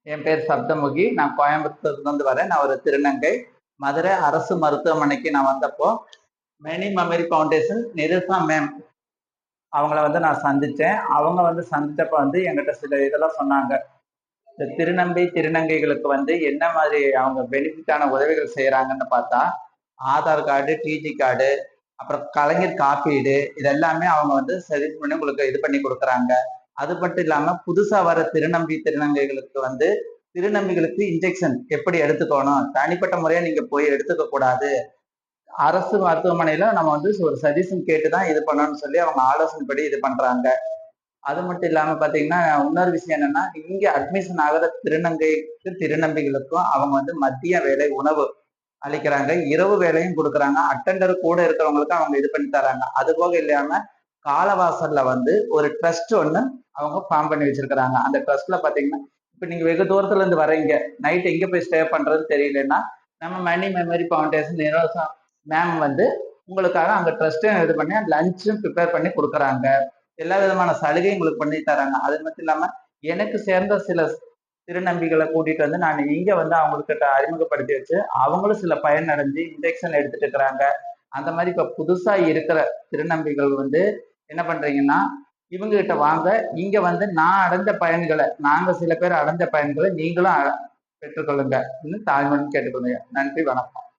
என் பேர் சப்தமுகி. நான் கோயம்புத்தூர்ல இருந்து வரேன். நான் ஒரு திருநங்கை. மதுரை அரசு மருத்துவமனைக்கு நான் வந்தப்போ மெனி மெமரி ஃபவுண்டேஷன் நிருஷா மேம் அவங்கள நான் சந்திச்சேன். அவங்க சந்திச்சப்ப என்கிட்ட சில இதெல்லாம் சொன்னாங்க. இந்த திருநங்கைகளுக்கு என்ன மாதிரி அவங்க பெனிஃபிட்டான உதவிகள் செய்யறாங்கன்னு பார்த்தா, ஆதார் கார்டு, டிஜி கார்டு, அப்புறம் கலைஞர் காப்பீடு, இது எல்லாமே அவங்க சர்வீஸ் பண்ணி உங்களுக்கு இது பண்ணி கொடுக்குறாங்க. அது மட்டும் இல்லாம புதுசா வர திருநங்கைகளுக்கு திருநங்கைகளுக்கு இன்ஜெக்ஷன் எப்படி எடுத்துக்கணும், தனிப்பட்ட முறையா நீங்க போய் எடுத்துக்க கூடாது. அரசு மருத்துவமனையில நம்ம ஒரு சஜஷன் கேட்டுதான் இது பண்ணணும்னு சொல்லி அவங்க ஆலோசனைப்படி இது பண்றாங்க. அது மட்டும் இல்லாம பாத்தீங்கன்னா, இன்னொரு விஷயம் என்னன்னா, இங்க அட்மிஷன் ஆகிற திருநங்கைகளுக்கும் அவங்க மதிய வேலை உணவு அளிக்கிறாங்க, இரவு வேலையும் கொடுக்குறாங்க. அட்டெண்டர் கூட இருக்கிறவங்களுக்கு அவங்க இது பண்ணி தராங்க. அது போக இல்லாம காலவாசல்ல ஒரு ட்ரஸ்ட் ஒண்ணு அவங்க ஃபார்ம் பண்ணி வச்சிருக்கிறாங்க. அந்த ட்ரஸ்ட்ல பாத்தீங்கன்னா, இப்ப நீங்க வெகு தூரத்துல இருந்து வரீங்க, நைட் எங்க போய் ஸ்டே பண்றது தெரியலன்னா, நம்ம மணி மெமரி ஃபவுண்டேஷன் நிரோசா மேம் உங்களுக்காக அங்க ட்ரஸ்ட்டும் இது பண்ணி லஞ்சும் ப்ரிப்பேர் பண்ணி கொடுக்குறாங்க. எல்லா விதமான சலுகையும் உங்களுக்கு பண்ணி தராங்க. அது மட்டும் இல்லாம எனக்கு சேர்ந்த சில திருநம்பிகளை கூட்டிட்டு நான் இங்க அவங்கக்கிட்ட அறிமுகப்படுத்தி வச்சு அவங்களும் சில பயன் அடைஞ்சு இன்ஜெக்ஷன் எடுத்துட்டு இருக்கிறாங்க. அந்த மாதிரி இப்ப புதுசா இருக்கிற திருநம்பிகள் என்ன பண்றீங்கன்னா, இவங்க கிட்ட வாங்க. இங்க நான் அடைஞ்ச பயன்களை, நாங்க சில பேர் அடைஞ்ச பயன்களை நீங்களும் பெற்றுக்கொள்ளுங்க. இன்னும் தாழ்மைன்னு கேட்டுக்கொள்ளுங்க. நன்றி, வணக்கம்.